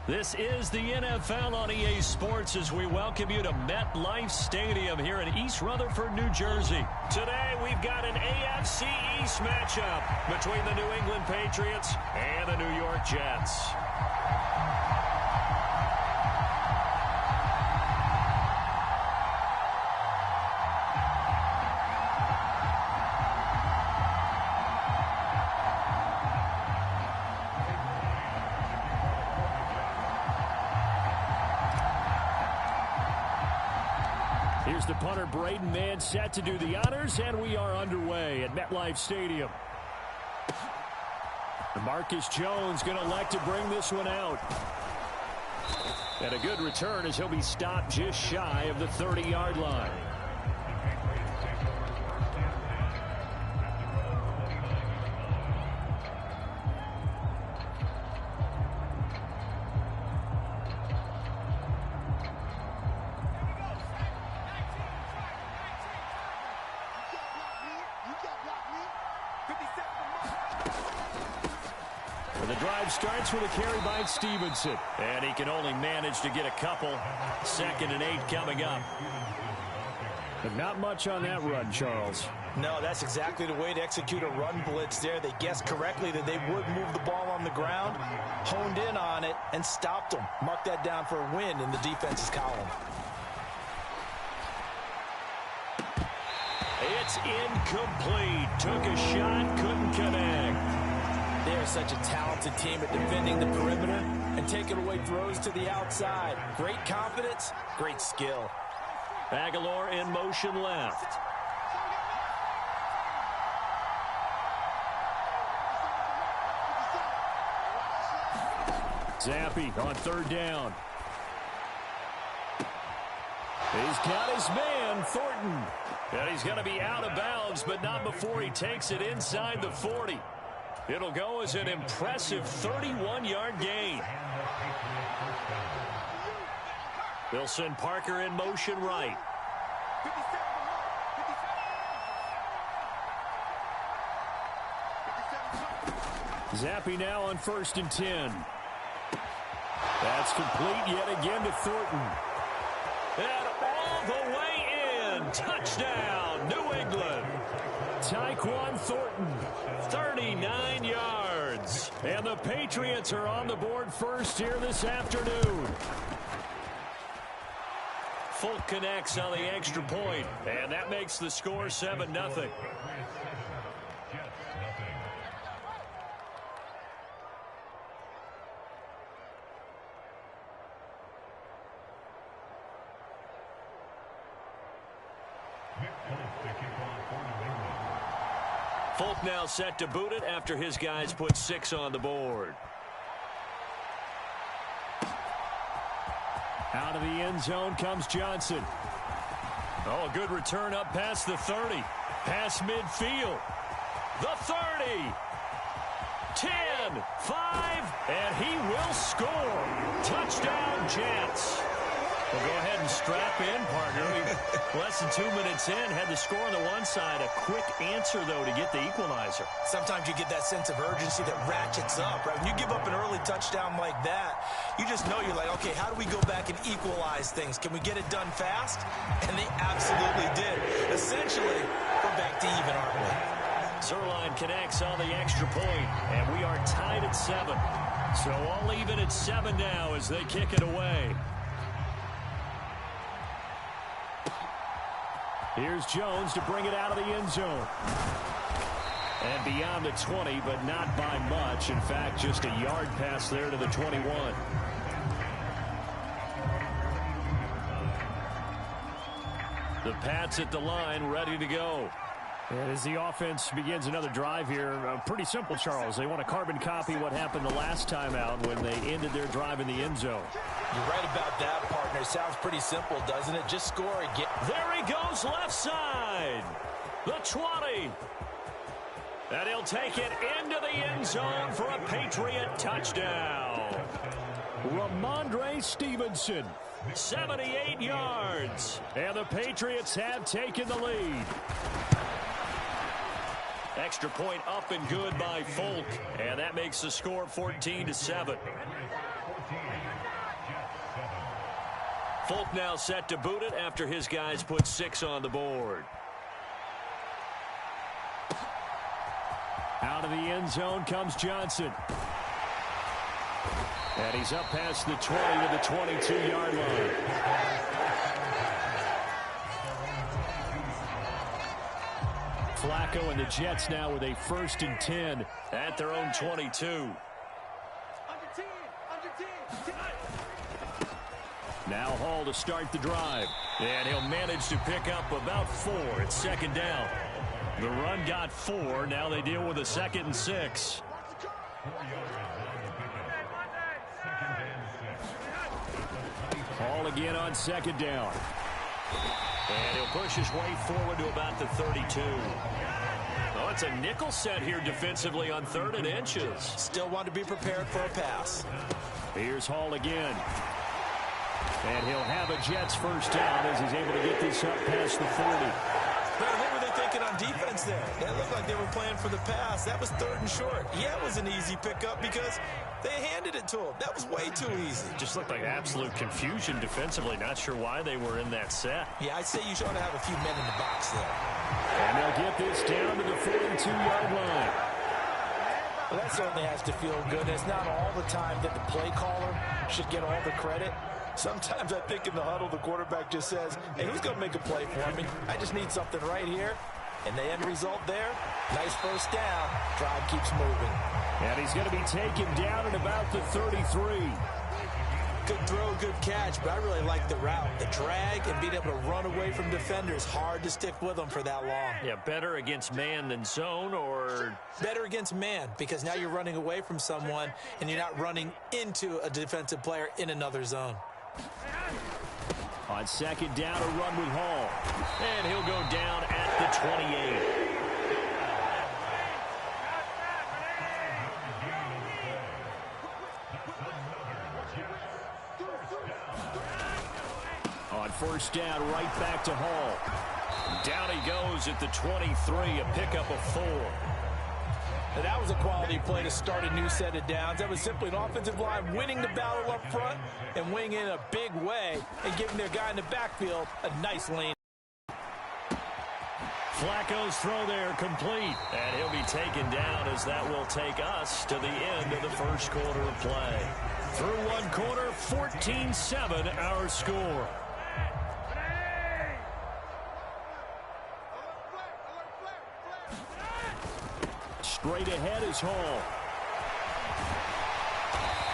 This is the NFL on EA Sports as we welcome you to MetLife Stadium here in East Rutherford, New Jersey. Today we've got an AFC East matchup between the New England Patriots and the New York Jets. Here's the punter, Braden Mann, set to do the honors, and we are underway at MetLife Stadium. Marcus Jones going to elect to bring this one out. And a good return as he'll be stopped just shy of the 30-yard line. The drive starts with a carry by Stevenson. And he can only manage to get a couple. 2nd and 8 coming up. But not much on that run, Charles. No, that's exactly the way to execute a run blitz there. They guessed correctly that they would move the ball on the ground, honed in on it, and stopped them. Mark that down for a win in the defense's column. It's incomplete. Took a shot, couldn't connect. They are such a talented team at defending the perimeter and taking away throws to the outside. Great confidence, great skill. Aguilar in motion left. Zappi on 3rd down. He's got his man, Thornton. And he's going to be out of bounds, but not before he takes it inside the 40. It'll go as an impressive 31-yard gain. They'll send Parker in motion right. Zappi now on 1st and 10. That's complete yet again to Thornton. And all the way in. Touchdown, New England. Tyquan Thornton, 39 yards. And the Patriots are on the board first here this afternoon. Folk connects on the extra point, and that makes the score 7-0. Folk now set to boot it after his guys put 6 on the board. Out of the end zone comes Johnson. Oh, a good return up past the 30. Past midfield. The 30. 10, 5, and he will score. Touchdown, Jets. Well, go ahead and strap in, partner. Less than 2 minutes in, had the score on the one side. A quick answer, though, to get the equalizer. Sometimes you get that sense of urgency that ratchets up, right? When you give up an early touchdown like that, you just know you're like, okay, how do we go back and equalize things? Can we get it done fast? And they absolutely did. Essentially, we're back to even, aren't we? Zerline connects on the extra point, and we are tied at 7. So all even at 7 now as they kick it away. Here's Jones to bring it out of the end zone. And beyond the 20, but not by much. In fact, just a yard pass there to the 21. The Pats at the line, ready to go. And as the offense begins another drive here, pretty simple, Charles. They want to carbon copy what happened the last time out when they ended their drive in the end zone. You're right about that, partner. Sounds pretty simple, doesn't it? Just score again. There he goes, left side. The 20. And he'll take it into the end zone for a Patriot touchdown. Ramondre Stevenson, 78 yards. And the Patriots have taken the lead. Extra point up and good by Folk. And that makes the score 14-7. Folk now set to boot it after his guys put 6 on the board. Out of the end zone comes Johnson. And he's up past the 20 to the 22-yard line. Flacco and the Jets now with a 1st and 10 at their own 22. Now Hall to start the drive. And he'll manage to pick up about 4. It's 2nd down. The run got 4. Now they deal with a 2nd and 6. Hall again on 2nd down. And he'll push his way forward to about the 32. Oh, it's a nickel set here defensively on 3rd and inches. Still want to be prepared for a pass. Here's Hall again. And he'll have a Jets 1st down as he's able to get this up past the 40. Man, what were they thinking on defense there? It looked like they were playing for the pass. That was 3rd and short. Yeah, it was an easy pickup because they handed it to him. That was way too easy. Just looked like absolute confusion defensively. Not sure why they were in that set. Yeah, I'd say you should have a few men in the box there. And they'll get this down to the 42-yard line. Well, that certainly has to feel good. It's not all the time that the play caller should get all the credit. Sometimes I think in the huddle, the quarterback just says, hey, who's going to make a play for me? I just need something right here. And the end result there, nice 1st down. Drive keeps moving. And he's going to be taken down at about the 33. Good throw, good catch, but I really like the route. The drag and being able to run away from defenders, hard to stick with them for that long. Yeah, better against man than zone, or? Better against man, because now you're running away from someone and you're not running into a defensive player in another zone. On 2nd down, a run with Hall. And he'll go down at the 28. On 1st down, right back to Hall. Down he goes at the 23, a pickup of 4. Now, that was a quality play to start a new set of downs. That was simply an offensive line winning the battle up front and winning in a big way and giving their guy in the backfield a nice lane. Flacco's throw there complete. And he'll be taken down as that will take us to the end of the 1st quarter of play. Through 1 quarter, 14-7 our score. Straight ahead is Hall.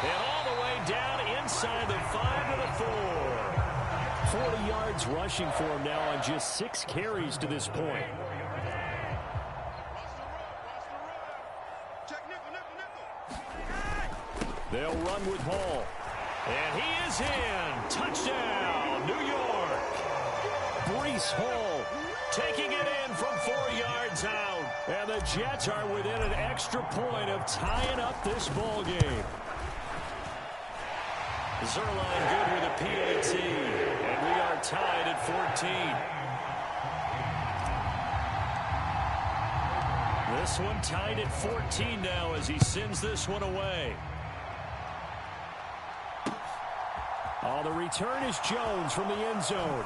And all the way down inside the 5 to the 4. 40 yards rushing for him now on just 6 carries to this point. They'll run with Hall. And he is in. Touchdown, New York. Breece Hall taking it in from 4 yards out. And the Jets are within an extra point of tying up this ball game. Zerline good with a PAT. And we are tied at 14. This one tied at 14 now as he sends this one away. Oh, the return is Jones from the end zone.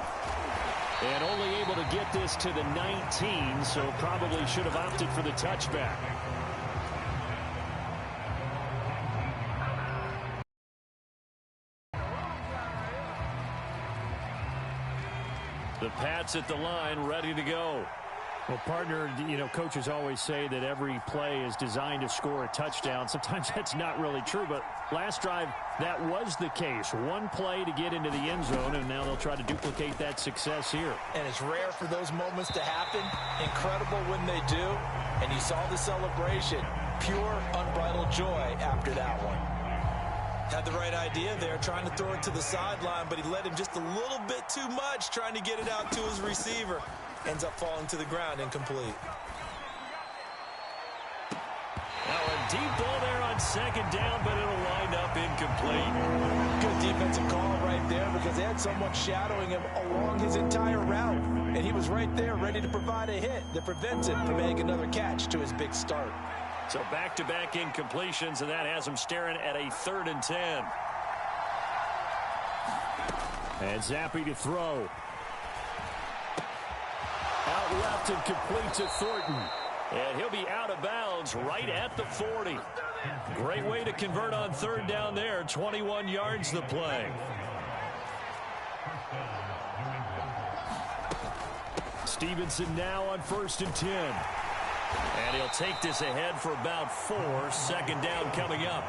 And only able to get this to the 19, so probably should have opted for the touchback. The Pats at the line, ready to go. Well, partner, you know, coaches always say that every play is designed to score a touchdown. Sometimes that's not really true, but last drive, that was the case. One play to get into the end zone, and now they'll try to duplicate that success here. And it's rare for those moments to happen. Incredible when they do. And you saw the celebration. Pure, unbridled joy after that one. Had the right idea there, trying to throw it to the sideline, but he let him just a little bit too much, trying to get it out to his receiver. Ends up falling to the ground, incomplete. Now a deep ball there on 2nd down, but it'll wind up incomplete. Good defensive call right there because they had someone shadowing him along his entire route. And he was right there ready to provide a hit that prevents him from making another catch to his big start. So back-to-back incompletions, and that has him staring at a 3rd and 10. And Zappi to throw. Out left and complete to Thornton. And he'll be out of bounds right at the 40. Great way to convert on third down there. 21 yards the play. Stevenson now on 1st and 10. And he'll take this ahead for about 4. 2nd down coming up.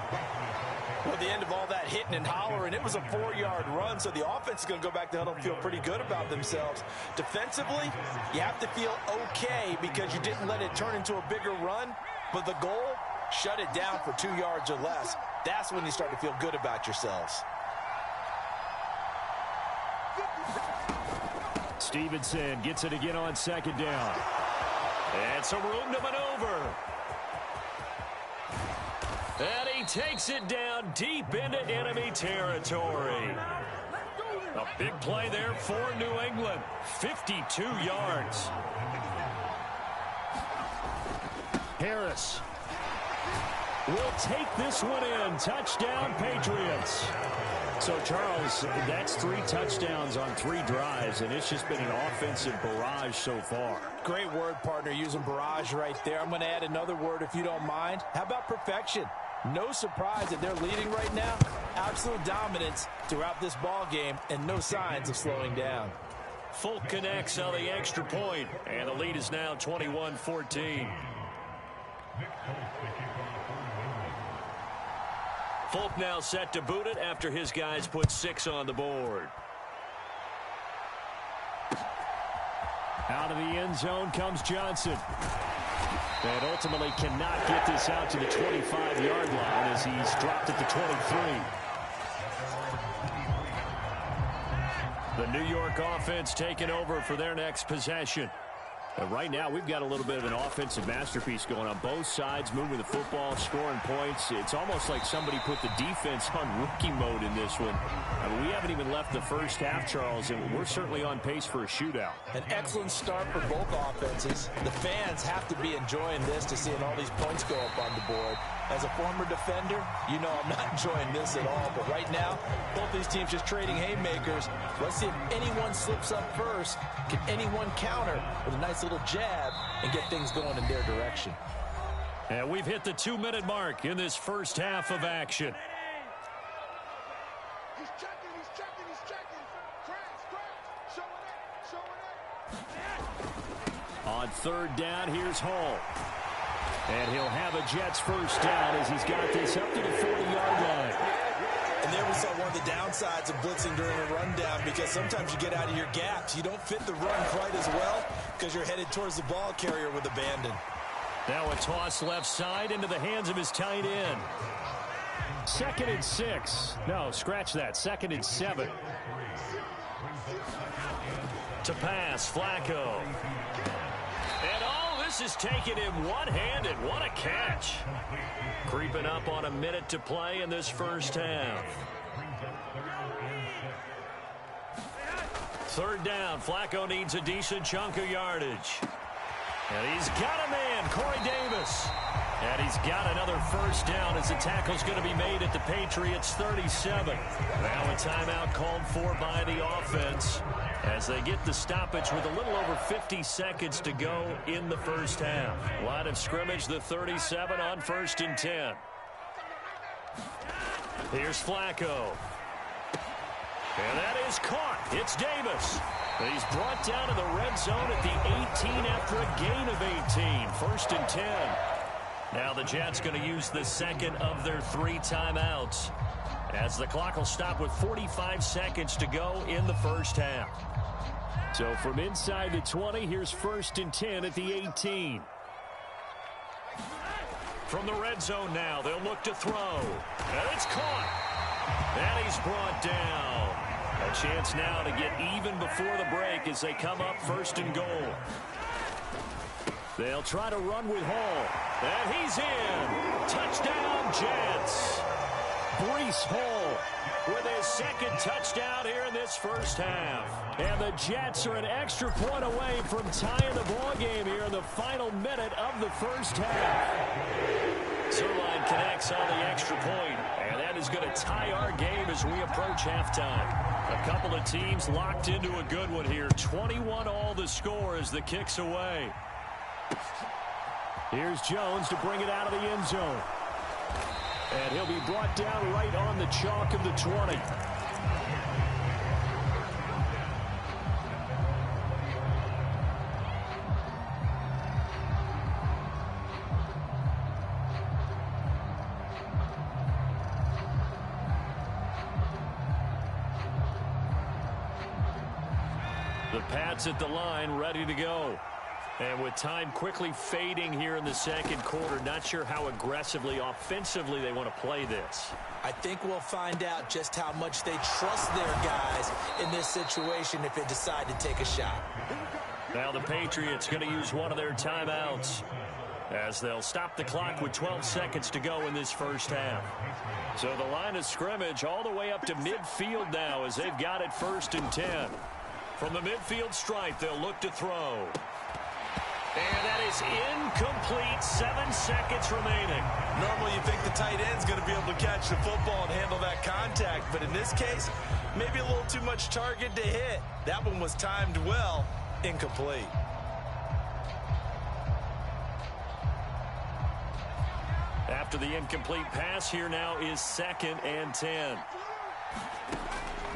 Well, at the end of all that hitting and hollering, it was a 4-yard run, so the offense is going to go back to huddle and feel pretty good about themselves. Defensively, you have to feel okay because you didn't let it turn into a bigger run, but the goal, shut it down for 2 yards or less. That's when you start to feel good about yourselves. Stevenson gets it again on 2nd down. And some room to maneuver. And he takes it down deep into enemy territory. A big play there for New England. 52 yards. Harris will take this one in. Touchdown, Patriots. So, Charles, that's 3 touchdowns on 3 drives, and it's just been an offensive barrage so far. Great word, partner, using barrage right there. I'm going to add another word if you don't mind. How about perfection? No surprise that they're leading right now. Absolute dominance throughout this ball game and no signs of slowing down. Folk connects on the extra point, and the lead is now 21-14. Folk now set to boot it after his guys put 6 on the board. Out of the end zone comes Johnson. And ultimately cannot get this out to the 25-yard line as he's dropped at the 23. The New York offense taking over for their next possession. And right now, we've got a little bit of an offensive masterpiece going on both sides, moving the football, scoring points. It's almost like somebody put the defense on rookie mode in this one. I mean, we haven't even left the first half, Charles, and we're certainly on pace for a shootout. An excellent start for both offenses. The fans have to be enjoying this to seeing all these points go up on the board. As a former defender, you know I'm not enjoying this at all. But right now, both these teams just trading haymakers. Let's see if anyone slips up first. Can anyone counter with a nice little jab and get things going in their direction? And we've hit the 2-minute mark in this first half of action. He's checking. Showing it. On 3rd down, here's Hall. And he'll have a Jets first down as he's got this up to the 40-yard line. And there we saw one of the downsides of blitzing during a rundown, because sometimes you get out of your gaps. You don't fit the run quite as well because you're headed towards the ball carrier with abandon. Now a toss left side into the hands of his tight end. 2nd and 6. No, scratch that. 2nd and 7. To pass, Flacco. And this is taking him one-handed. What a catch. Creeping up on a minute to play in this first half. 3rd down. Flacco needs a decent chunk of yardage. And he's got a man, Corey Davis. And he's got another first down as the tackle's going to be made at the Patriots 37. Now a timeout called for by the offense as they get the stoppage with a little over 50 seconds to go in the first half. Line of scrimmage, the 37 on 1st and 10. Here's Flacco. And that is caught. It's Davis. He's brought down in the red zone at the 18 after a gain of 18. 1st and 10. Now the Jets going to use the 2nd of their 3 timeouts as the clock will stop with 45 seconds to go in the first half. So from inside the 20, here's 1st and 10 at the 18. From the red zone now, they'll look to throw. And it's caught. And he's brought down. A chance now to get even before the break as they come up 1st and goal. They'll try to run with Hall. And he's in. Touchdown, Jets. Breece Hall with his 2nd touchdown here in this first half. And the Jets are an extra point away from tying the ball game here in the final minute of the first half. Zerline connects on the extra point, and that is going to tie our game as we approach halftime. A couple of teams locked into a good one here. 21 all the score as the kick's away. Here's Jones to bring it out of the end zone. And he'll be brought down right on the chalk of the 20. The Pats at the line, ready to go. And with time quickly fading here in the second quarter, not sure how aggressively, offensively they want to play this. I think we'll find out just how much they trust their guys in this situation if they decide to take a shot. Now the Patriots going to use one of their timeouts as they'll stop the clock with 12 seconds to go in this first half. So the line of scrimmage all the way up to midfield now as they've got it 1st and 10. From the midfield stripe, they'll look to throw. And that is incomplete. 7 seconds remaining. Normally you think the tight end's going to be able to catch the football and handle that contact, but in this case, maybe a little too much target to hit. That one was timed well. Incomplete. After the incomplete pass, here now is 2nd and 10.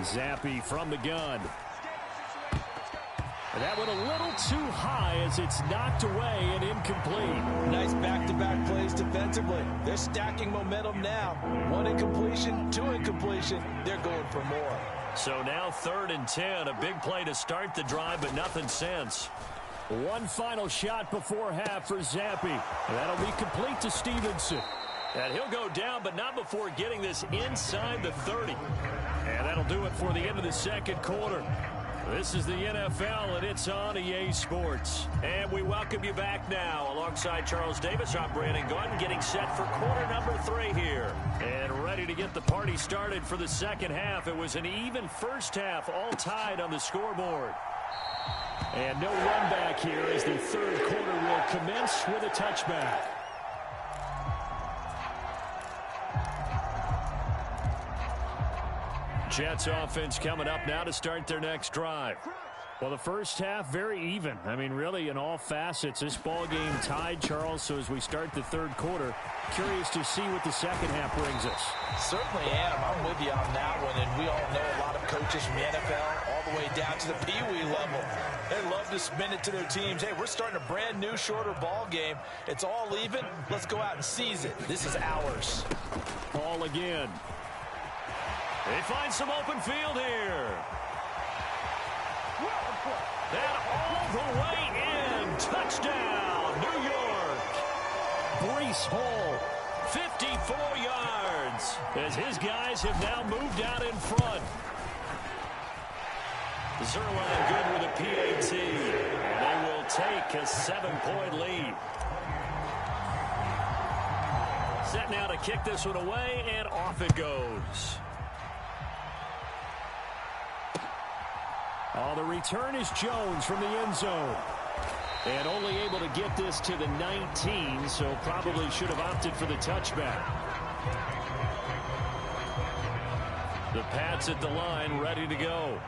Zappe from the gun. And that went a little too high as it's knocked away and incomplete. Nice back-to-back plays defensively. They're stacking momentum now. 1 incompletion, 2 incompletion. They're going for more. So now 3rd and 10. A big play to start the drive, but nothing since. One final shot before half for Zappe. And that'll be complete to Stevenson. And he'll go down, but not before getting this inside the 30. And that'll do it for the end of the second quarter. This is the NFL, and it's on EA Sports. And we welcome you back now. Alongside Charles Davis, I'm Brandon Gordon, getting set for quarter number 3 here. And ready to get the party started for the second half. It was an even first half, all tied on the scoreboard. And no run back here as the third quarter will commence with a touchback. Jets offense coming up now to start their next drive. Well, the first half, very even. I mean, really, in all facets, this ball game tied, Charles. So as we start the third quarter, curious to see what the second half brings us. Certainly am. I'm with you on that one. And we all know a lot of coaches from the NFL all the way down to the Pee-wee level. They love to spin it to their teams. Hey, we're starting a brand new, shorter ball game. It's all even. Let's go out and seize it. This is ours. Ball again. They find some open field here. And all the way in. Touchdown, New York. Breece Hall, 54 yards. As his guys have now moved out in front. Zerline good with a PAT. And they will take a 7-point lead. Set now to kick this one away, and off it goes. Oh, the return is Jones from the end zone. And only able to get this to the 19, so probably should have opted for the touchback. The Pats at the line, ready to go.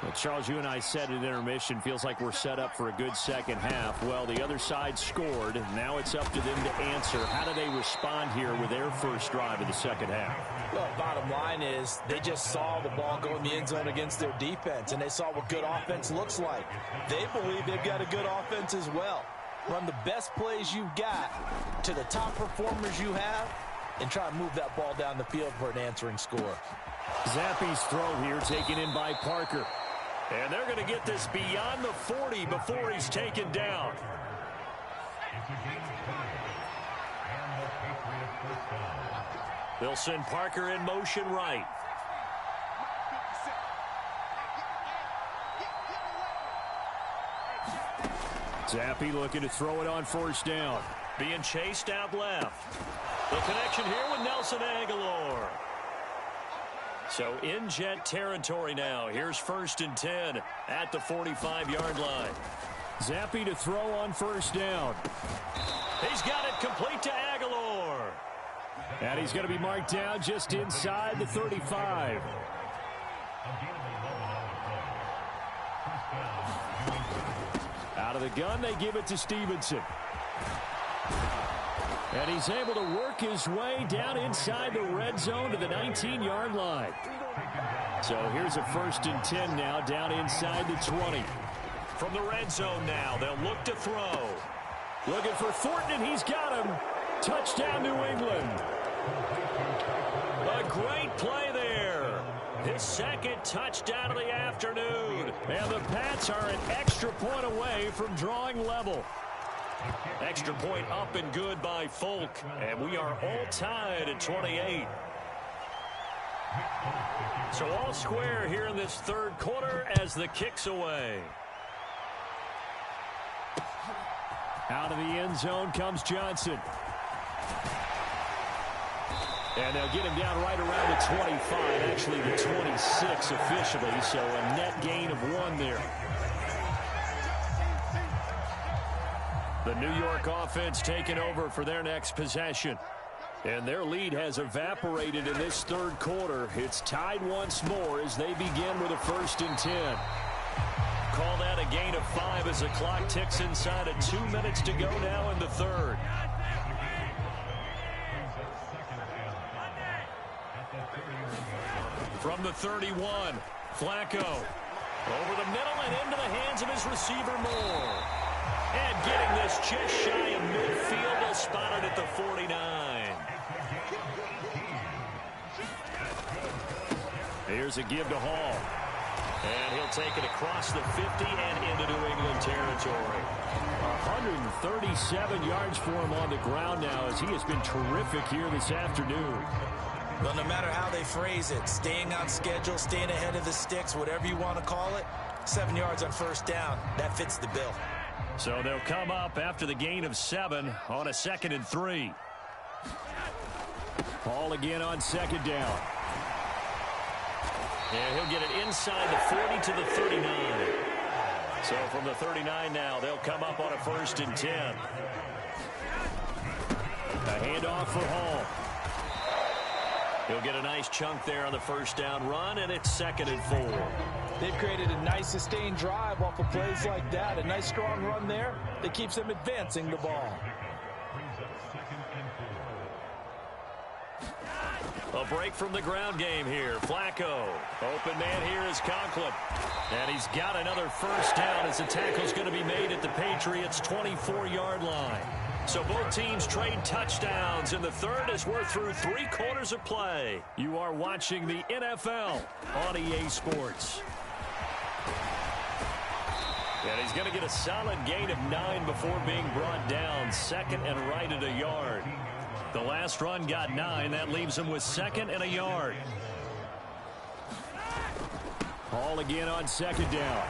Well, Charles, you and I said at intermission, feels like we're set up for a good second half. Well, the other side scored. Now it's up to them to answer. How do they respond here with their first drive of the second half? Well, bottom line is they just saw the ball go in the end zone against their defense, and they saw what good offense looks like. They believe they've got a good offense as well. Run the best plays you've got to the top performers you have, and try to move that ball down the field for an answering score. Zappe's throw here taken in by Parker. And they're going to get this beyond the 40 before he's taken down. They'll send Parker in motion right. Zappe looking to throw it on first down. Being chased out left. The connection here with Nelson Aguilar. So in Jet territory now. Here's 1st and 10 at the 45-yard line. Zappe to throw on first down. He's got it complete to Aguilar. And he's going to be marked down just inside the 35. Out of the gun, they give it to Stevenson. And he's able to work his way down inside the red zone to the 19-yard line. So here's a 1st and 10 now, down inside the 20. From the red zone now, they'll look to throw. Looking for Thornton, and he's got him. Touchdown, New England. A great play there. His 2nd touchdown of the afternoon. And the Pats are an extra point away from drawing level. Extra point up and good by Folk. And we are all tied at 28. So all square here in this 3rd quarter as the kick's away. Out of the end zone comes Johnson. And they'll get him down right around the 25, actually the 26 officially, so a net gain of 1 there. The New York offense taking over for their next possession. And their lead has evaporated in this 3rd quarter. It's tied once more as they begin with a 1st and 10. Call that a gain of 5 as the clock ticks inside of 2 minutes to go now in the 3rd. From the 31, Flacco. Over the middle and into the hands of his receiver Moore. And getting this just shy of midfield, they'll spot it at the 49. Here's a give to Hall. And he'll take it across the 50 and into New England territory. 137 yards for him on the ground now as he has been terrific here this afternoon. Well, no matter how they phrase it, staying on schedule, staying ahead of the sticks, whatever you want to call it, 7 yards on 1st down, that fits the bill. So they'll come up after the gain of 7 on a 2nd and 3. Hall again on 2nd down. And he'll get it inside the 40 to the 39. So from the 39 now, they'll come up on a 1st and 10. A handoff for Hall. He'll get a nice chunk there on the 1st down run, and it's 2nd and 4. They've created a nice sustained drive off of plays like that. A nice strong run there that keeps them advancing the ball. A break from the ground game here. Flacco. Open man here is Conklin. And he's got another 1st down as the tackle's going to be made at the Patriots' 24-yard line. So both teams trade touchdowns in the 3rd as we're through 3 quarters of play. You are watching the NFL on EA Sports. And he's going to get a solid gain of 9 before being brought down. 2nd and right at a yard. The last run got 9. That leaves him with 2nd and a yard. Hall again on 2nd down.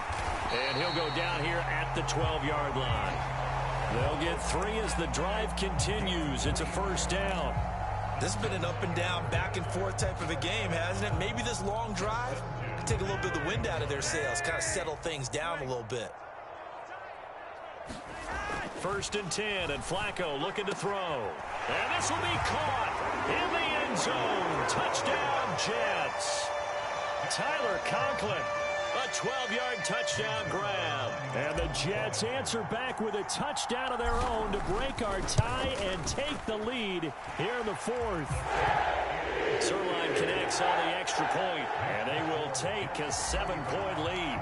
And he'll go down here at the 12-yard line. They'll get 3 as the drive continues. It's a 1st down. This has been an up and down, back and forth type of a game, hasn't it? Maybe this long drive can take a little bit of the wind out of their sails, kind of settle things down a little bit. 1st and 10, and Flacco looking to throw. And this will be caught in the end zone. Touchdown, Jets. Tyler Conklin. A 12-yard touchdown grab. And the Jets answer back with a touchdown of their own to break our tie and take the lead here in the 4th. Sirline connects on the extra point, and they will take a 7-point lead.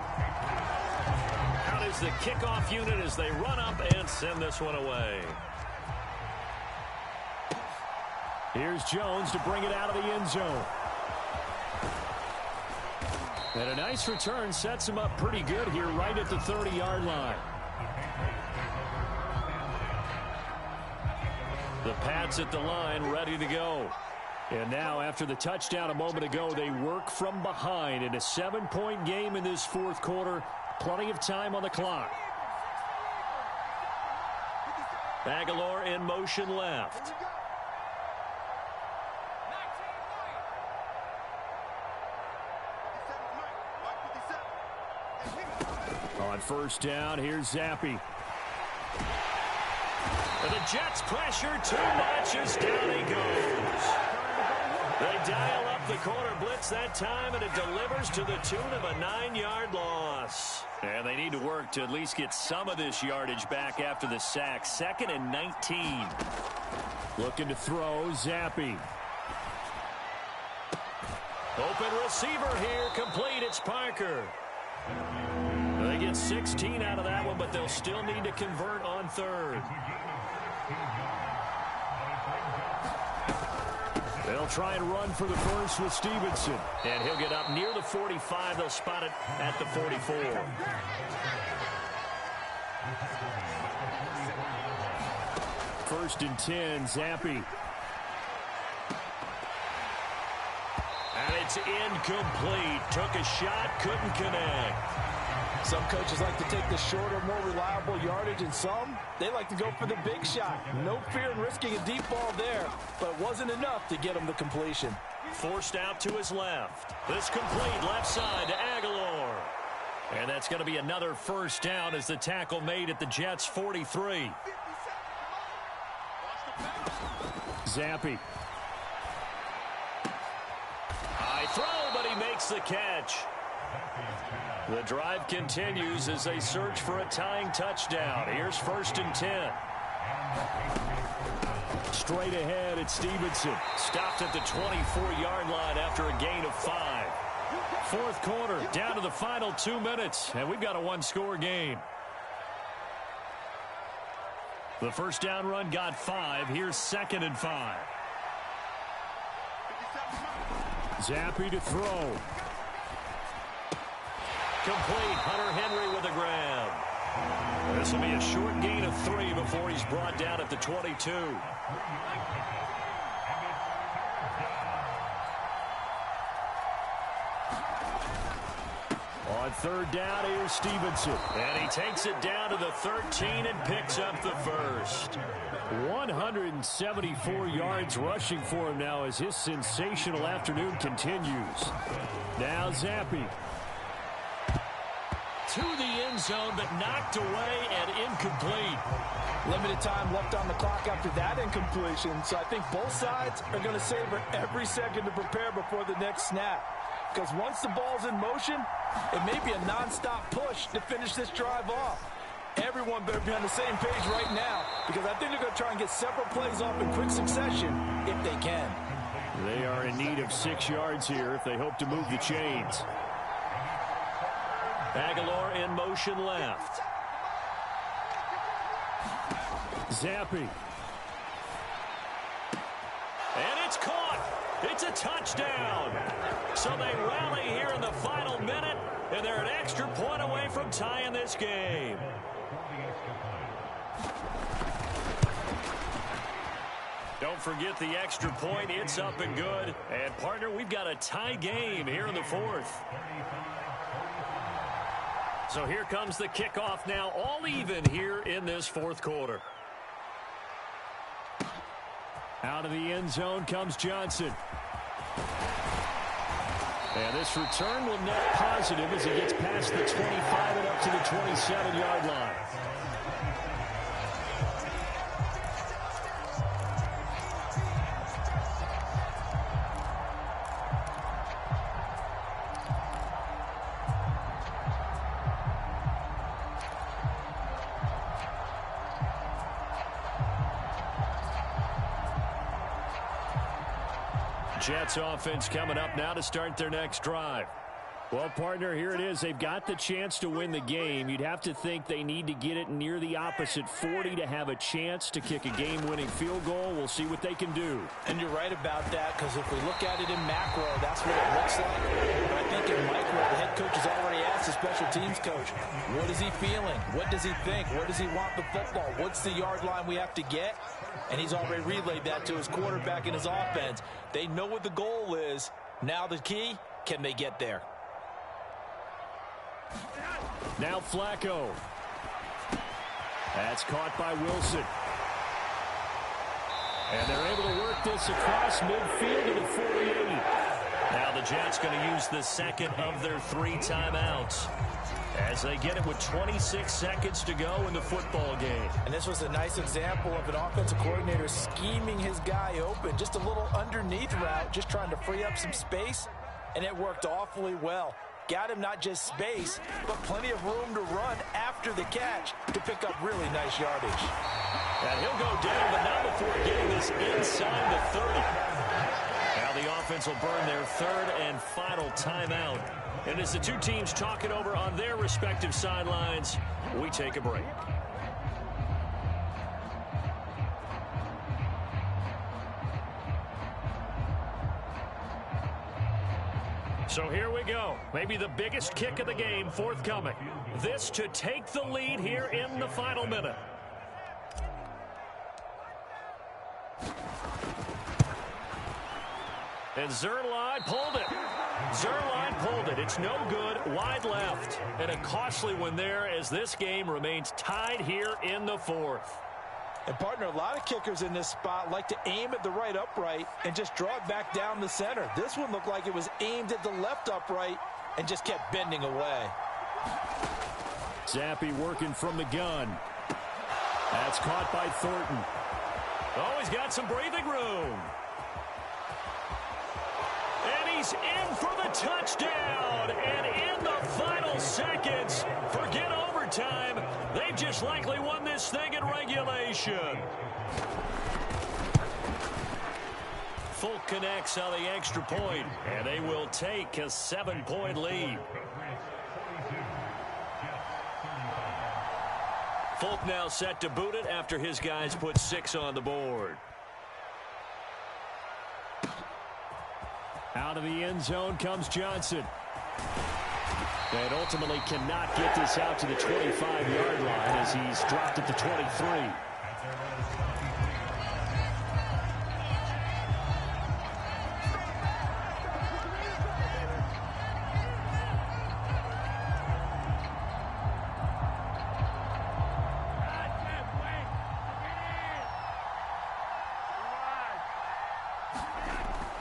Out is the kickoff unit as they run up and send this one away. Here's Jones to bring it out of the end zone. And a nice return sets him up pretty good here right at the 30-yard line. The Pats at the line ready to go. And now after the touchdown a moment ago, they work from behind in a 7-point game in this 4th quarter. Plenty of time on the clock. Aguilar in motion left. On 1st down, here's Zappi. The Jets pressure too much as down he goes. They dial up the corner blitz that time, and it delivers to the tune of a 9-yard loss. And they need to work to at least get some of this yardage back after the sack. 2nd and 19. Looking to throw, Zappi. Open receiver here, complete, it's Parker. They get 16 out of that one, but they'll still need to convert on 3rd. They'll try and run for the first with Stevenson. And he'll get up near the 45. They'll spot it at the 44. First and 10, Zappi. And it's incomplete. Took a shot, couldn't connect. Some coaches like to take the shorter, more reliable yardage, and some, they like to go for the big shot. No fear in risking a deep ball there, but it wasn't enough to get him the completion. Forced out to his left. This complete left side to Aguilar. And that's going to be another first down as the tackle made at the Jets' 43. Zappi. High throw, but he makes the catch. The drive continues as they search for a tying touchdown. Here's 1st and 10. Straight ahead at Stevenson. Stopped at the 24-yard line after a gain of 5. 4th quarter, down to the final 2 minutes, and we've got a one-score game. The first down run got 5. Here's 2nd and 5. Zappi to throw. Complete. Hunter Henry with a grab. This will be a short gain of 3 before he's brought down at the 22. On 3rd down, here's Stevenson. And he takes it down to the 13 and picks up the first. 174 yards rushing for him now as his sensational afternoon continues. Now Zappi. To the end zone, but knocked away and incomplete. Limited time left on the clock after that incompletion, so I think both sides are going to savor every second to prepare before the next snap. Because once the ball's in motion, it may be a nonstop push to finish this drive off. Everyone better be on the same page right now, because I think they're going to try and get several plays off in quick succession if they can. They are in need of 6 yards here if they hope to move the chains. Aguilar in motion left. Zappi. And it's caught. It's a touchdown. So they rally here in the final minute, and they're an extra point away from tying this game. Don't forget the extra point. It's up and good. And, partner, we've got a tie game here in the 4th. So here comes the kickoff now, all even here in this 4th quarter. Out of the end zone comes Johnson. And this return will net positive as he gets past the 25 and up to the 27-yard line. Jets offense coming up now to start their next drive. Well, partner, here it is. They've got the chance to win the game. You'd have to think they need to get it near the opposite 40 to have a chance to kick a game-winning field goal. We'll see what they can do. And you're right about that, because if we look at it in macro, that's what it looks like. But I think in micro, the head coach has already asked the special teams coach, what is he feeling? What does he think? Where does he want the football? What's the yard line we have to get? And he's already relayed that to his quarterback and his offense. They know what the goal is. Now the key, can they get there? Now Flacco. That's caught by Wilson. And they're able to work this across midfield to the 48. Now the Jets going to use the second of their 3 timeouts. as they get it with 26 seconds to go in the football game. And this was a nice example of an offensive coordinator scheming his guy open. Just a little underneath route, just trying to free up some space, and it worked awfully well. Got him not just space, but plenty of room to run after the catch to pick up really nice yardage. And he'll go down, but not before getting this inside the 30. Now the offense will burn their third and final timeout. And as the two teams talk it over on their respective sidelines, we take a break. So here we go. Maybe the biggest kick of the game forthcoming. This to take the lead here in the final minute. And Zerline pulled it. Zerline pulled it. It's no good. Wide left. And a costly one there as this game remains tied here in the fourth. And, partner, a lot of kickers in this spot like to aim at the right upright and just draw it back down the center. This one looked like it was aimed at the left upright and just kept bending away. Zappi working from the gun. That's caught by Thornton. Oh, he's got some breathing room. And he's in for the touchdown. And in the final seconds, forget overtime. They've just likely won this thing in regulation. Folk connects on the extra point, and they will take a 7-point lead. Folk now set to boot it after his guys put 6 on the board. Out of the end zone comes Johnson. And ultimately cannot get this out to the 25-yard line as he's dropped at the 23.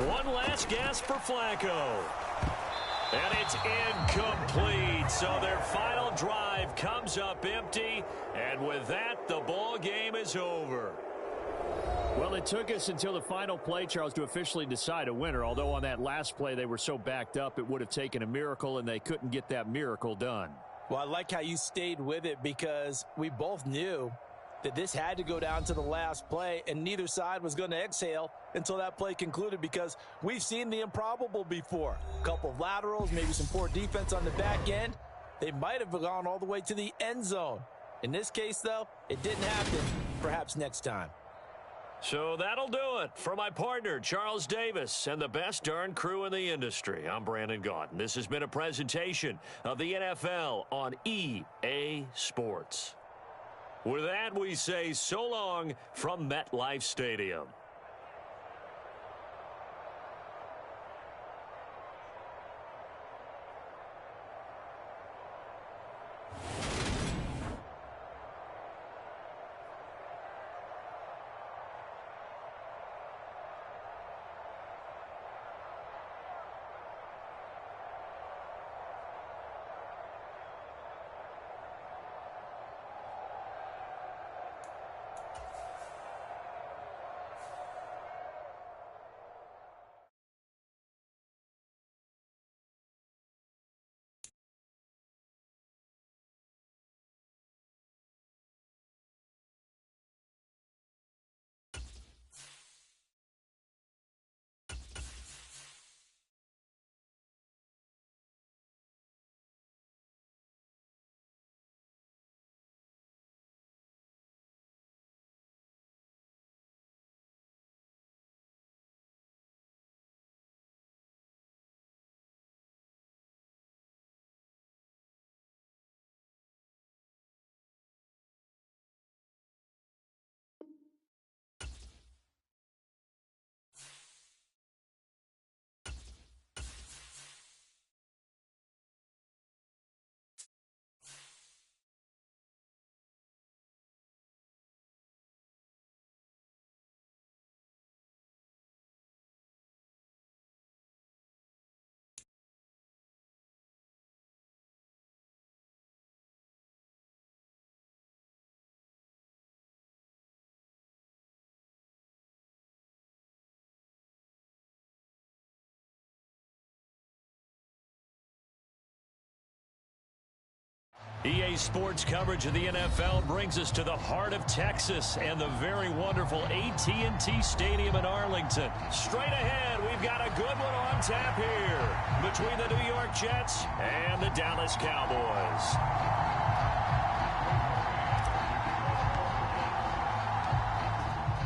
One last gasp for Flacco. And it's incomplete. So their final drive comes up empty. And with that, the ball game is over. Well, it took us until the final play, Charles, to officially decide a winner. Although on that last play, they were so backed up, it would have taken a miracle, and they couldn't get that miracle done. Well, I like how you stayed with it because we both knew that this had to go down to the last play, and neither side was going to exhale until that play concluded because we've seen the improbable before. A couple of laterals, maybe some poor defense on the back end. They might have gone all the way to the end zone. In this case, though, it didn't happen. Perhaps next time. So that'll do it for my partner, Charles Davis, and the best darn crew in the industry. I'm Brandon Gaudin. This has been a presentation of the NFL on EA Sports. With that, we say so long from MetLife Stadium. EA Sports coverage of the NFL brings us to the heart of Texas and the very wonderful AT&T Stadium in Arlington. Straight ahead, we've got a good one on tap here between the New York Jets and the Dallas Cowboys.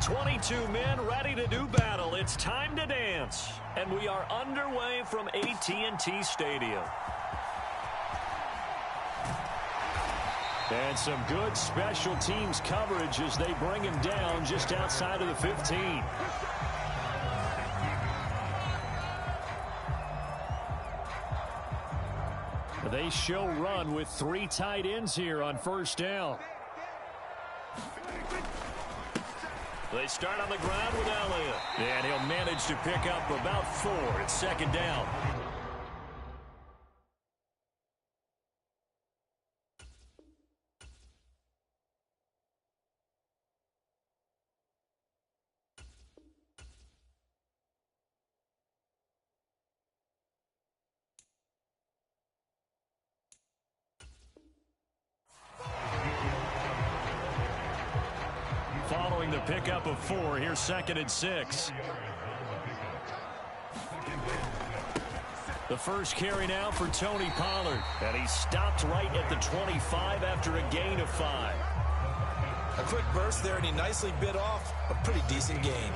"22 men ready to do battle. It's time to dance." And we are underway from AT&T Stadium. And some good special teams coverage as they bring him down just outside of the 15. They show run with 3 tight ends here on first down. They start on the ground with Elliott. And he'll manage to pick up about 4 at second down. Following the pickup of 4, here's 2nd and 6. The first carry now for Tony Pollard. And he stopped right at the 25 after a gain of 5. A quick burst there, and he nicely bit off a pretty decent gain.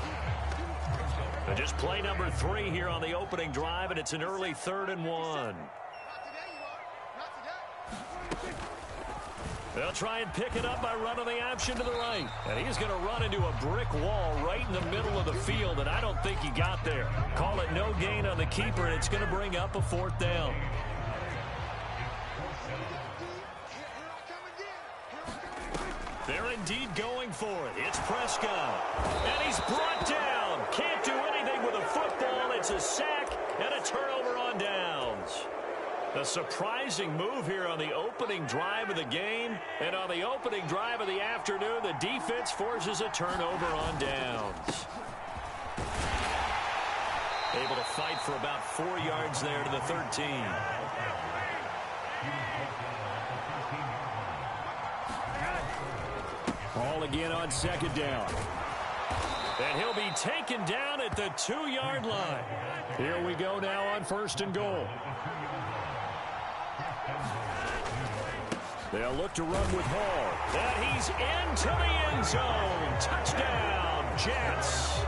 And just play number 3 here on the opening drive, and it's an early 3rd and 1. They'll try and pick it up by running the option to the right. And he's going to run into a brick wall right in the middle of the field, and I don't think he got there. Call it no gain on the keeper, and it's going to bring up a 4th down. They're indeed going for it. It's Prescott. And he's brought down. Can't do anything with a football. It's a sack and a turnover on downs. A surprising move here on the opening drive of the game. And on the opening drive of the afternoon, the defense forces a turnover on downs. Able to fight for about 4 yards there to the 13. Ball again on 2nd down. And he'll be taken down at the 2-yard line. Here we go now on 1st and goal. They'll look to run with Hall. And he's into the end zone. Touchdown, Jets.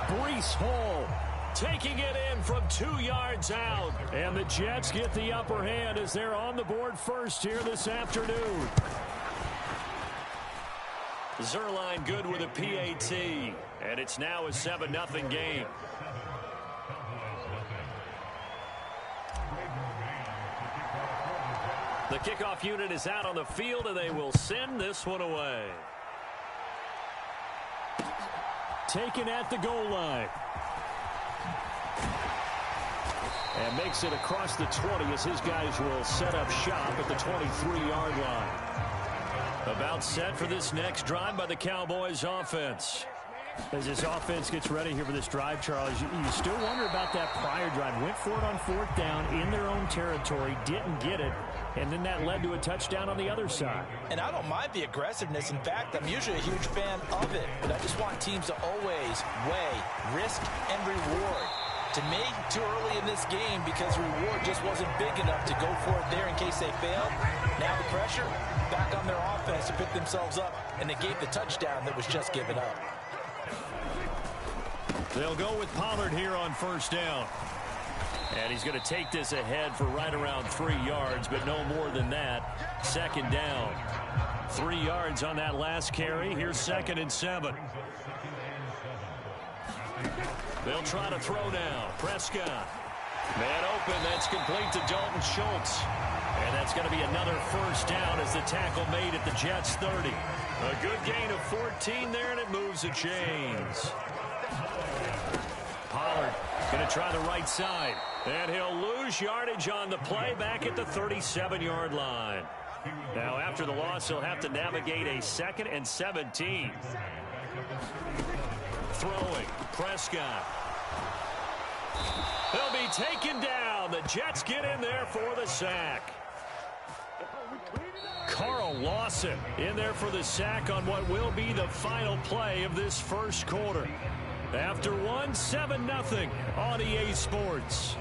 Breece Hall taking it in from 2 yards out. And the Jets get the upper hand as they're on the board first here this afternoon. Zerline good with a PAT. And it's now a 7-0 game. The kickoff unit is out on the field, and they will send this one away. Taken at the goal line. And makes it across the 20 as his guys will set up shop at the 23-yard line. About set for this next drive by the Cowboys offense. As this offense gets ready here for this drive, Charles, you still wonder about that prior drive. Went for it on 4th down in their own territory, didn't get it, and then that led to a touchdown on the other side. And I don't mind the aggressiveness. In fact, I'm usually a huge fan of it, but I just want teams to always weigh risk and reward. To me, too early in this game because reward just wasn't big enough to go for it there in case they failed. Now the pressure back on their offense to pick themselves up, and they gave the touchdown that was just given up. They'll go with Pollard here on 1st down. And he's going to take this ahead for right around 3 yards, but no more than that. 2nd down. 3 yards on that last carry. Here's 2nd and 7. They'll try to throw now. Prescott. Man open. That's complete to Dalton Schultz. And that's going to be another 1st down as the tackle made at the Jets' 30. A good gain of 14 there, and it moves the chains. Pollard going to try the right side. And he'll lose yardage on the play back at the 37-yard line. Now, after the loss, he'll have to navigate a 2nd and 17. Throwing. Prescott. He'll be taken down. The Jets get in there for the sack. Now Lawson in there for the sack on what will be the final play of this first quarter. After 7-0 on EA Sports.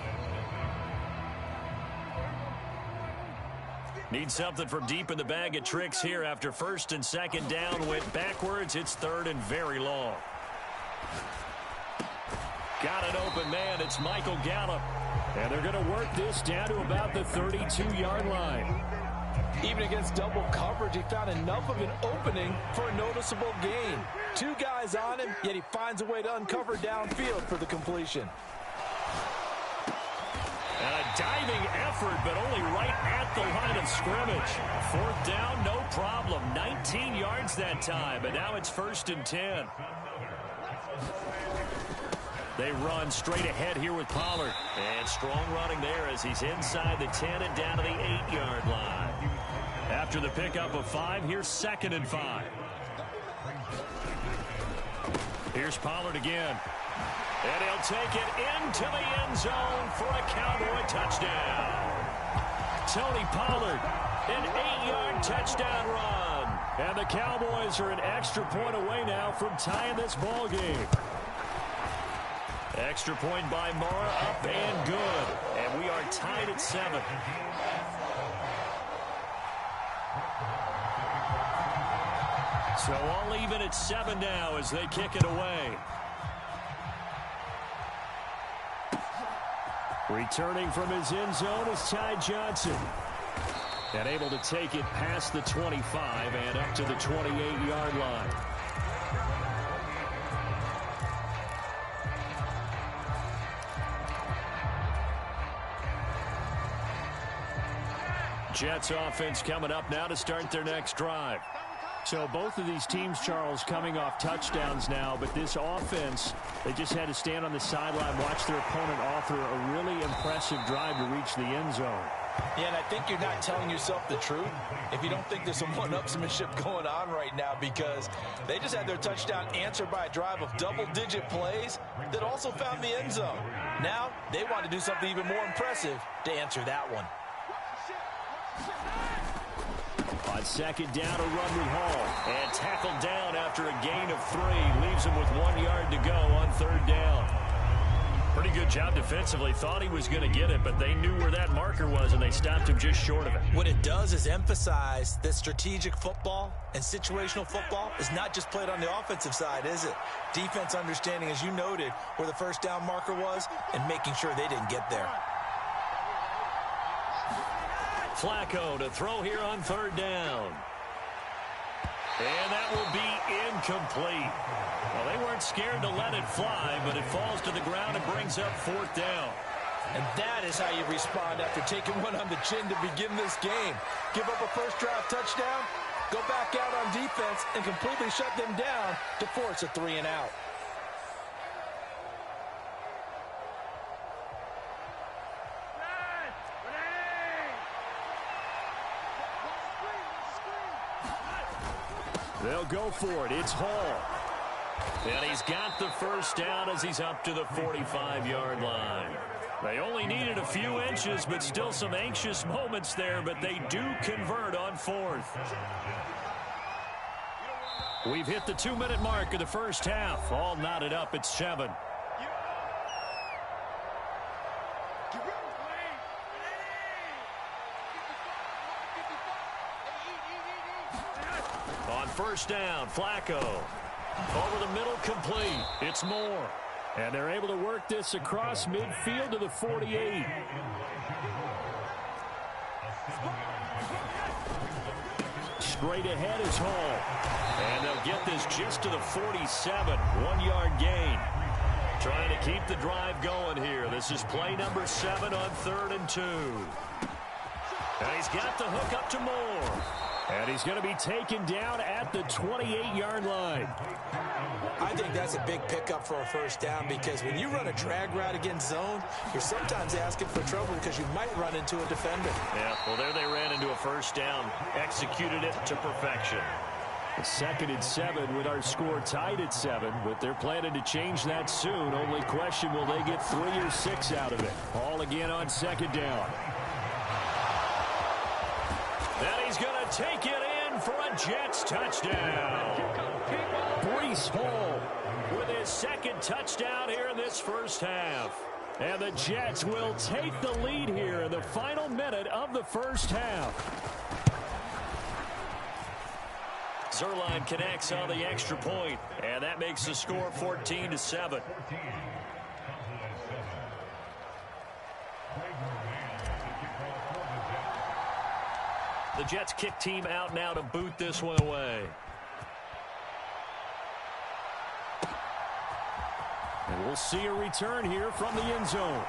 Need something from deep in the bag of tricks here after first and second down went backwards. It's third and very long. Got an open man. It's Michael Gallup. And they're going to work this down to about the 32-yard line. Even against double coverage, he found enough of an opening for a noticeable gain. Two guys on him, yet he finds a way to uncover downfield for the completion. And a diving effort, but only right at the line of scrimmage. Fourth down, no problem. 19 yards that time, but now it's first and 10. They run straight ahead here with Pollard. And strong running there as he's inside the 10 and down to the 8-yard line. After the pickup of 5, here's second and 5. Here's Pollard again. And he'll take it into the end zone for a Cowboy touchdown. Tony Pollard, an 8-yard touchdown run. And the Cowboys are an extra point away now from tying this ball game. Extra point by Mara, up and good. And we are tied at 7. So all even at 7 now as they kick it away. Returning from his end zone is Ty Johnson. And able to take it past the 25 and up to the 28-yard line. Jets offense coming up now to start their next drive. So both of these teams, Charles, coming off touchdowns now, but this offense, they just had to stand on the sideline, watch their opponent author a really impressive drive to reach the end zone. Yeah, and I think you're not telling yourself the truth if you don't think there's some one-upsmanship going on right now, because they just had their touchdown answered by a drive of double-digit plays that also found the end zone. Now they want to do something even more impressive to answer that one. On second down, a run with Hall. And tackled down after a gain of 3. Leaves him with 1 yard to go on third down. Pretty good job defensively. Thought he was going to get it, but they knew where that marker was, and they stopped him just short of it. What it does is emphasize that strategic football and situational football is not just played on the offensive side, is it? Defense understanding, as you noted, where the first down marker was and making sure they didn't get there. Flacco to throw here on third down. And that will be incomplete. Well, they weren't scared to let it fly, but it falls to the ground and brings up fourth down. And that is how you respond after taking one on the chin to begin this game. Give up a first drive touchdown, go back out on defense, and completely shut them down to force a 3-and-out. They'll go for it. It's Hall. And he's got the first down as he's up to the 45-yard line. They only needed a few inches, but still some anxious moments there, but they do convert on fourth. We've hit the 2-minute mark of the first half. All knotted up at 7. On first down, Flacco. Over the middle, complete. It's Moore. And they're able to work this across midfield to the 48. Straight ahead is Hall. And they'll get this just to the 47. 1-yard gain. Trying to keep the drive going here. This is play number 7 on 3rd and 2. And he's got the hook up to Moore. And he's going to be taken down at the 28-yard line. I think that's a big pickup for a first down, because when you run a drag route against zone, you're sometimes asking for trouble because you might run into a defender. Yeah, well, there they ran into a first down. Executed it to perfection. 2nd and 7 with our score tied at 7, but they're planning to change that soon. Only question, will they get 3 or 6 out of it? All again on 2nd down. And he's going to take it in for a Jets touchdown. Breece Hall with his second touchdown here in this first half. And the Jets will take the lead here in the final minute of the first half. Zerline connects on the extra point, and that makes the score 14-7. The Jets kick team out now to boot this one away. And we'll see a return here from the end zone.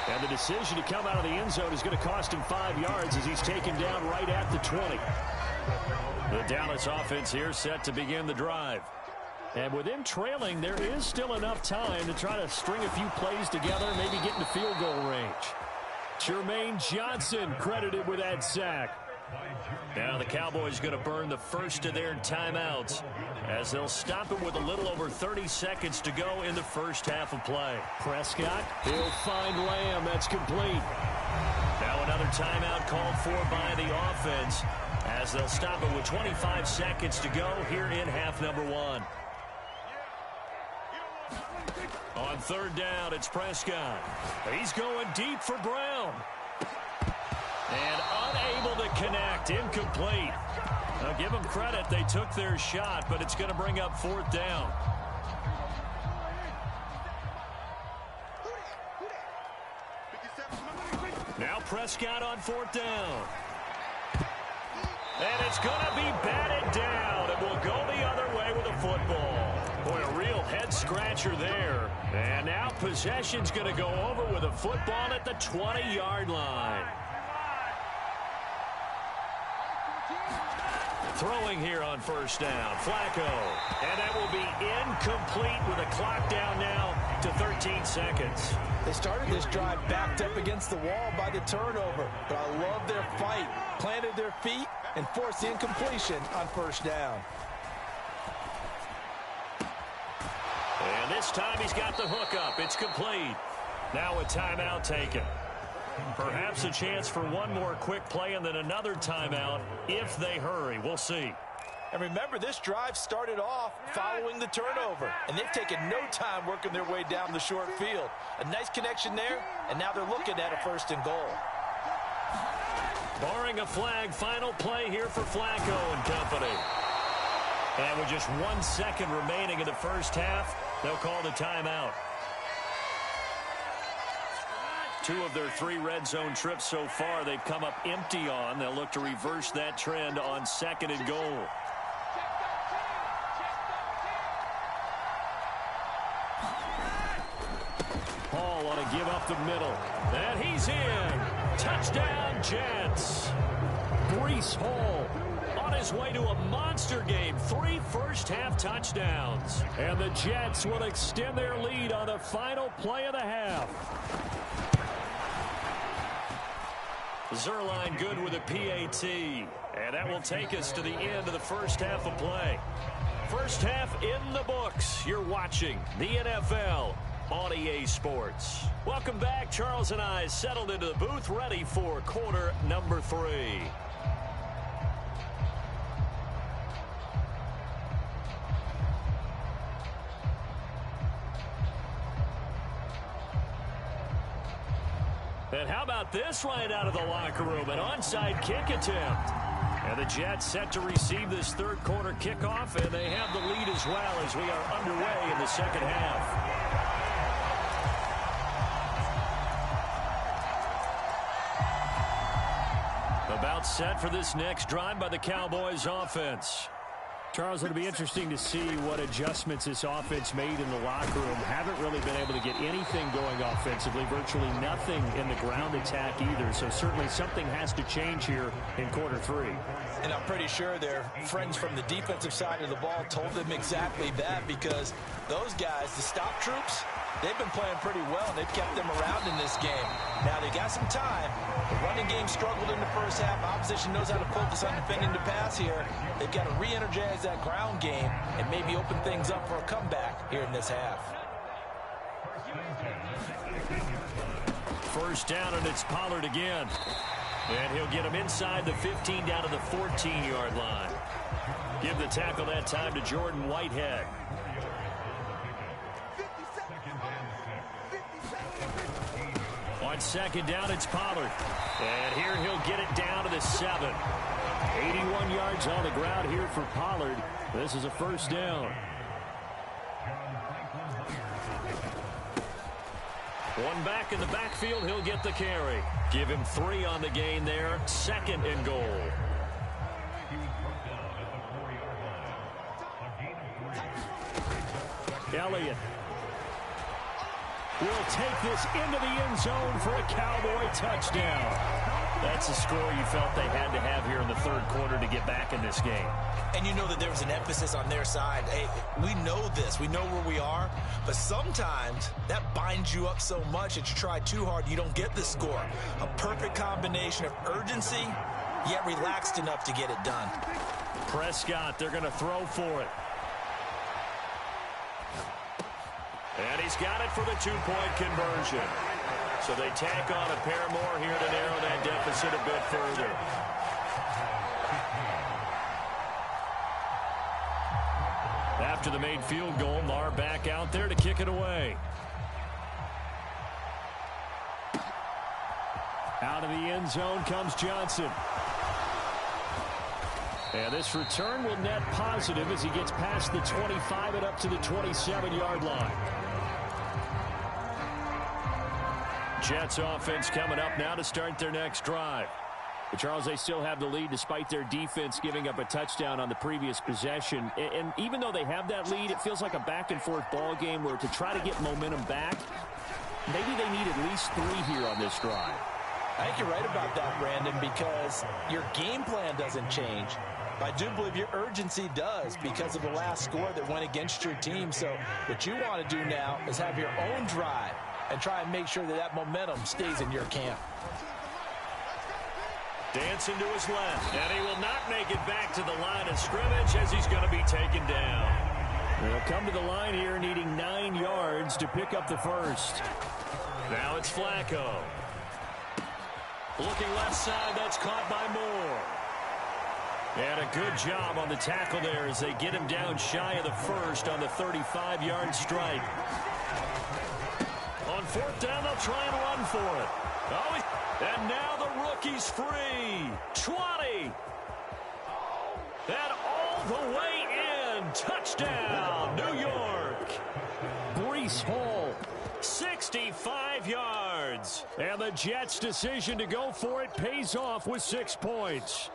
And the decision to come out of the end zone is going to cost him 5 yards as he's taken down right at the 20. The Dallas offense here set to begin the drive. And with him trailing, there is still enough time to try to string a few plays together, maybe get into field goal range. Jermaine Johnson credited with that sack. Now the Cowboys going to burn the first of their timeouts as they'll stop it with a little over 30 seconds to go in the first half of play. Prescott, he'll find Lamb. That's complete. Now another timeout called for by the offense as they'll stop it with 25 seconds to go here in half number one. On third down, it's Prescott. He's going deep for Brown. And unable to connect, incomplete. Now give them credit, they took their shot, but it's going to bring up fourth down. Now Prescott on fourth down. And it's going to be batted down. It will go the other way with a football. Boy, a real head-scratcher there. And now possession's going to go over with a football at the 20-yard line. Throwing here on first down, Flacco. And that will be incomplete with a clock down now to 13 seconds. They started this drive backed up against the wall by the turnover, but I love their fight. Planted their feet and forced the incompletion on first down. And this time he's got the hook up. It's complete. Now a timeout taken. Perhaps a chance for one more quick play and then another timeout if they hurry. We'll see. And remember, this drive started off following the turnover, and they've taken no time working their way down the short field. A nice connection there, and now they're looking at a first and goal. Barring a flag, final play here for Flacco and company. And with just 1 second remaining in the first half, they'll call the timeout. 2 of their 3 red zone trips so far they've come up empty on. They'll look to reverse that trend on second and goal. Hall on a give up the middle. And he's in. Touchdown, Jets. Breece Hall on his way to a monster game. 3 first-half touchdowns. And the Jets will extend their lead on the final play of the half. Zerline good with a PAT. And that will take us to the end of the first half of play. First half in the books. You're watching the NFL on EA Sports. Welcome back. Charles and I settled into the booth ready for quarter number 3. And how about this right out of the locker room? An onside kick attempt. And the Jets set to receive this third quarter kickoff, and they have the lead as well as we are underway in the second half. About set for this next drive by the Cowboys offense. Charles, it'll be interesting to see what adjustments this offense made in the locker room. Haven't really been able to get anything going offensively, virtually nothing in the ground attack either. So certainly something has to change here in quarter 3. And I'm pretty sure their friends from the defensive side of the ball told them exactly that, because those guys, the stop troops, they've been playing pretty well, and they've kept them around in this game. Now, they got some time. The running game struggled in the first half. Opposition knows how to focus on defending the pass here. They've got to re-energize that ground game and maybe open things up for a comeback here in this half. First down, and it's Pollard again. And he'll get him inside the 15 down to the 14-yard line. Give the tackle that time to Jordan Whitehead. On second down, it's Pollard. And here he'll get it down to the 7. 81 yards on the ground here for Pollard. This is a first down. One back in the backfield, he'll get the carry. Give him 3 on the gain there. Second and goal. Elliott will take this into the end zone for a Cowboy touchdown. That's a score you felt they had to have here in the third quarter to get back in this game. And you know that there was an emphasis on their side. Hey, we know this. We know where we are. But sometimes that binds you up so much that you try too hard, you don't get the score. A perfect combination of urgency, yet relaxed enough to get it done. Prescott, they're going to throw for it. And he's got it for the 2-point conversion. So they tack on a pair more here to narrow that deficit a bit further. After the made field goal, Marr back out there to kick it away. Out of the end zone comes Johnson. And this return will net positive as he gets past the 25 and up to the 27-yard line. Jets offense coming up now to start their next drive. But Charles, they still have the lead despite their defense giving up a touchdown on the previous possession. And even though they have that lead, it feels like a back-and-forth ball game where to try to get momentum back, maybe they need at least 3 here on this drive. I think you're right about that, Brandon, because your game plan doesn't change. I do believe your urgency does because of the last score that went against your team. So what you want to do now is have your own drive and try and make sure that that momentum stays in your camp. Dancing to his left, and he will not make it back to the line of scrimmage as he's going to be taken down. They'll come to the line here needing 9 yards to pick up the first. Now it's Flacco. Looking left side, that's caught by Moore. And a good job on the tackle there as they get him down shy of the first on the 35-yard strike. On fourth down, they'll try and run for it. Oh, and now the rookie's free. 20. And all the way in. Touchdown, New York. Breece Hall, 65 yards. And the Jets' decision to go for it pays off with 6 points.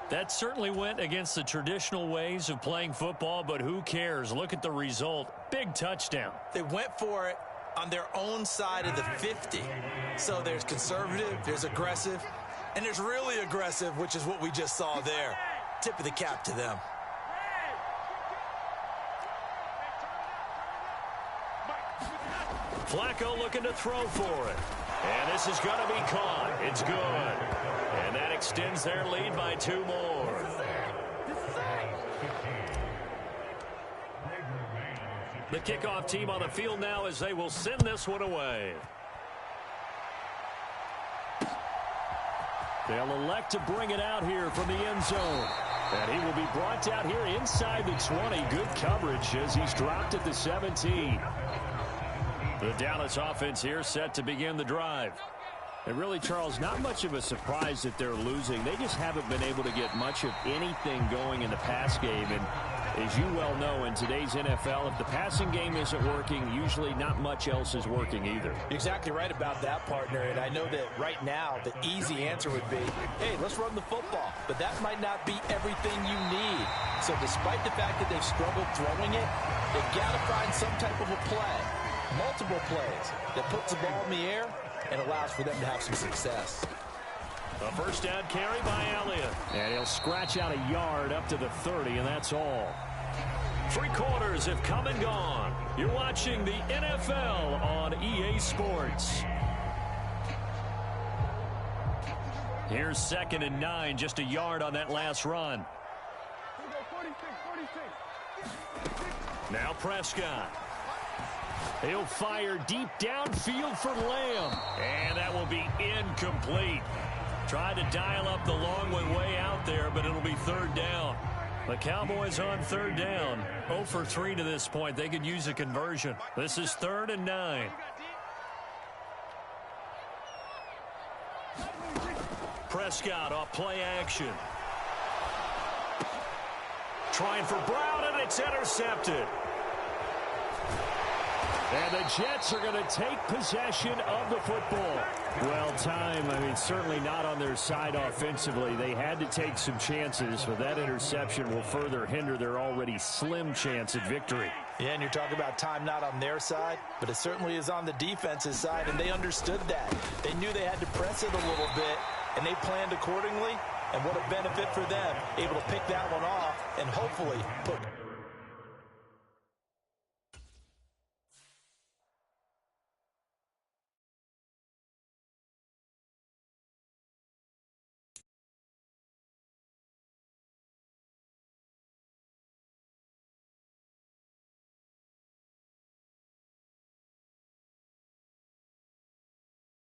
That certainly went against the traditional ways of playing football, but who cares? Look at the result. Big touchdown. They went for it on their own side of the 50. So there's conservative, there's aggressive, and there's really aggressive, which is what we just saw there. Tip of the cap to them. Flacco looking to throw for it. And this is going to be caught. It's good. And that extends their lead by 2 more. The kickoff team on the field now as they will send this one away. They'll elect to bring it out here from the end zone. And he will be brought down here inside the 20. Good coverage as he's dropped at the 17. The Dallas offense here set to begin the drive. And really, Charles, not much of a surprise that they're losing. They just haven't been able to get much of anything going in the pass game. And as you well know, in today's NFL, if the passing game isn't working, usually not much else is working either. You're exactly right about that, partner. And I know that right now the easy answer would be, hey, let's run the football. But that might not be everything you need. So despite the fact that they've struggled throwing it, they've got to find some type of a play, multiple plays, that puts the ball in the air and allows for them to have some success. A first down carry by Elliott. And he'll scratch out a yard up to the 30, and that's all. 3 quarters have come and gone. You're watching the NFL on EA Sports. Here's 2nd and 9, just a yard on that last run. Now Prescott. He'll fire deep downfield for Lamb. And that will be incomplete. Tried to dial up the long one way out there, but it'll be third down. The Cowboys on third down. 0 for 3 to this point. They could use a conversion. This is 3rd and 9. Prescott off play action. Trying for Brown, and it's intercepted. And the Jets are going to take possession of the football. Well, certainly not on their side offensively. They had to take some chances, but that interception will further hinder their already slim chance at victory. Yeah, and you're talking about time not on their side, but it certainly is on the defense's side, and they understood that. They knew they had to press it a little bit, and they planned accordingly, and what a benefit for them, able to pick that one off and hopefully put